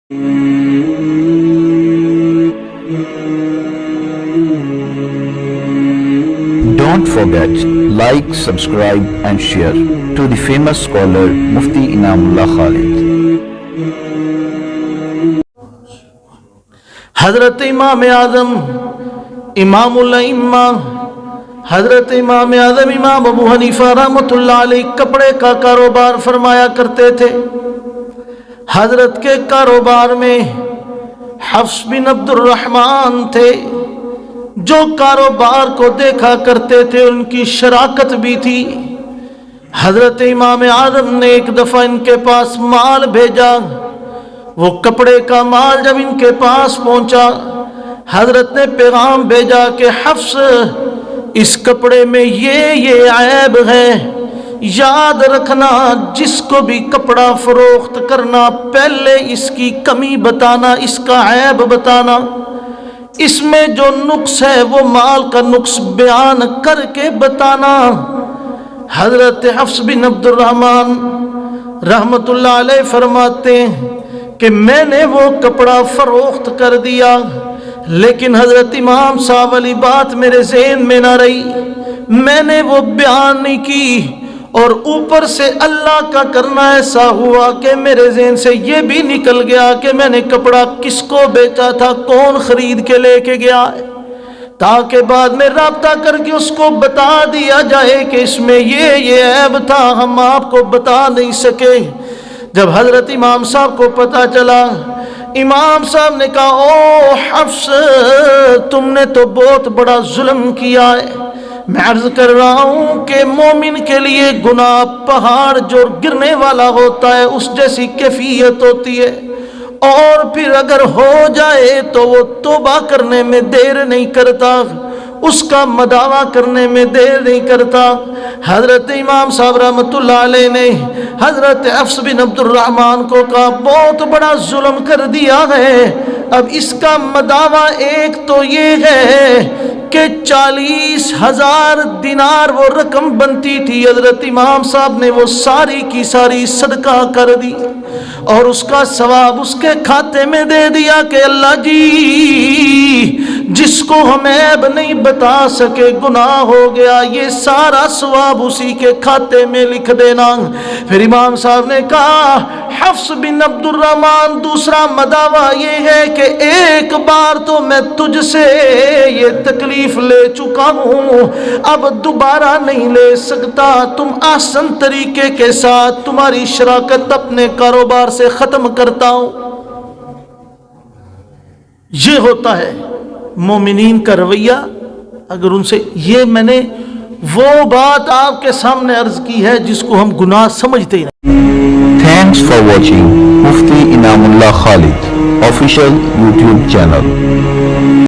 Don't forget, like, subscribe and share to the famous scholar Mufti ImamAbu Khalid. حضرت امام اعظم امام الائمہ حضرت امام اعظم امام ابو حنیفہ رحمۃ اللہ علیہ کپڑے کا کاروبار فرمایا کرتے تھے۔ حضرت کے کاروبار میں حفص بن عبد الرحمن تھے جو کاروبار کو دیکھا کرتے تھے، ان کی شراکت بھی تھی۔ حضرت امام اعظم نے ایک دفعہ ان کے پاس مال بھیجا، وہ کپڑے کا مال جب ان کے پاس پہنچا، حضرت نے پیغام بھیجا کہ حفص اس کپڑے میں یہ عیب ہے، یاد رکھنا جس کو بھی کپڑا فروخت کرنا پہلے اس کی کمی بتانا، اس کا عیب بتانا، اس میں جو نقص ہے وہ مال کا نقص بیان کر کے بتانا۔ حضرت حفص بن عبد الرحمن رحمت اللہ علیہ فرماتے ہیں کہ میں نے وہ کپڑا فروخت کر دیا، لیکن حضرت امام صاحب والی بات میرے ذہن میں نہ رہی، میں نے وہ بیان نہیں کی، اور اوپر سے اللہ کا کرنا ایسا ہوا کہ میرے ذہن سے یہ بھی نکل گیا کہ میں نے کپڑا کس کو بیچا تھا، کون خرید کے لے کے گیا ہے، تاکہ بعد میں رابطہ کر کے اس کو بتا دیا جائے کہ اس میں یہ عیب تھا، ہم آپ کو بتا نہیں سکے۔ جب حضرت امام صاحب کو پتہ چلا، امام صاحب نے کہا او حفص تم نے تو بہت بڑا ظلم کیا ہے، میں عرض کر رہا ہوں کہ مومن کے لیے گناہ پہاڑ جو گرنے والا ہوتا ہے اس جیسی کیفیت ہوتی ہے، اور پھر اگر ہو جائے تو وہ توبہ کرنے میں دیر نہیں کرتا، اس کا مداوع کرنے میں دیر نہیں کرتا۔ حضرت امام صاحب رحمۃ اللہ علیہ نے حضرت حفص بن عبد الرحمن کو کہا بہت بڑا ظلم کر دیا ہے، اب اس کا مداوع ایک تو یہ ہے کہ 40,000 دینار وہ رقم بنتی تھی، حضرت امام صاحب نے وہ ساری کی ساری صدقہ کر دی، اور اس کا ثواب اس کے کھاتے میں دے دیا کہ اللہ جی جس کو ہم عیب نہیں بتا سکے گناہ ہو گیا، یہ سارا ثواب اسی کے کھاتے میں لکھ دینا۔ پھر امام صاحب نے کہا حفص بن عبد الرحمن دوسرا مداوع یہ ہے کہ ایک بار تو میں تجھ سے یہ تکلیف لے چکا ہوں، اب دوبارہ نہیں لے سکتا، تم آسان طریقے کے ساتھ تمہاری شراکت اپنے کاروبار سے ختم کرتا ہوں۔ یہ ہوتا ہے مومنین کا رویہ۔ اگر ان سے یہ میں نے وہ بات آپ کے سامنے عرض کی ہے جس کو ہم گناہ سمجھتے ہی نہیں۔ Thanks for watching Mufti ImamAbu Khalid official YouTube channel.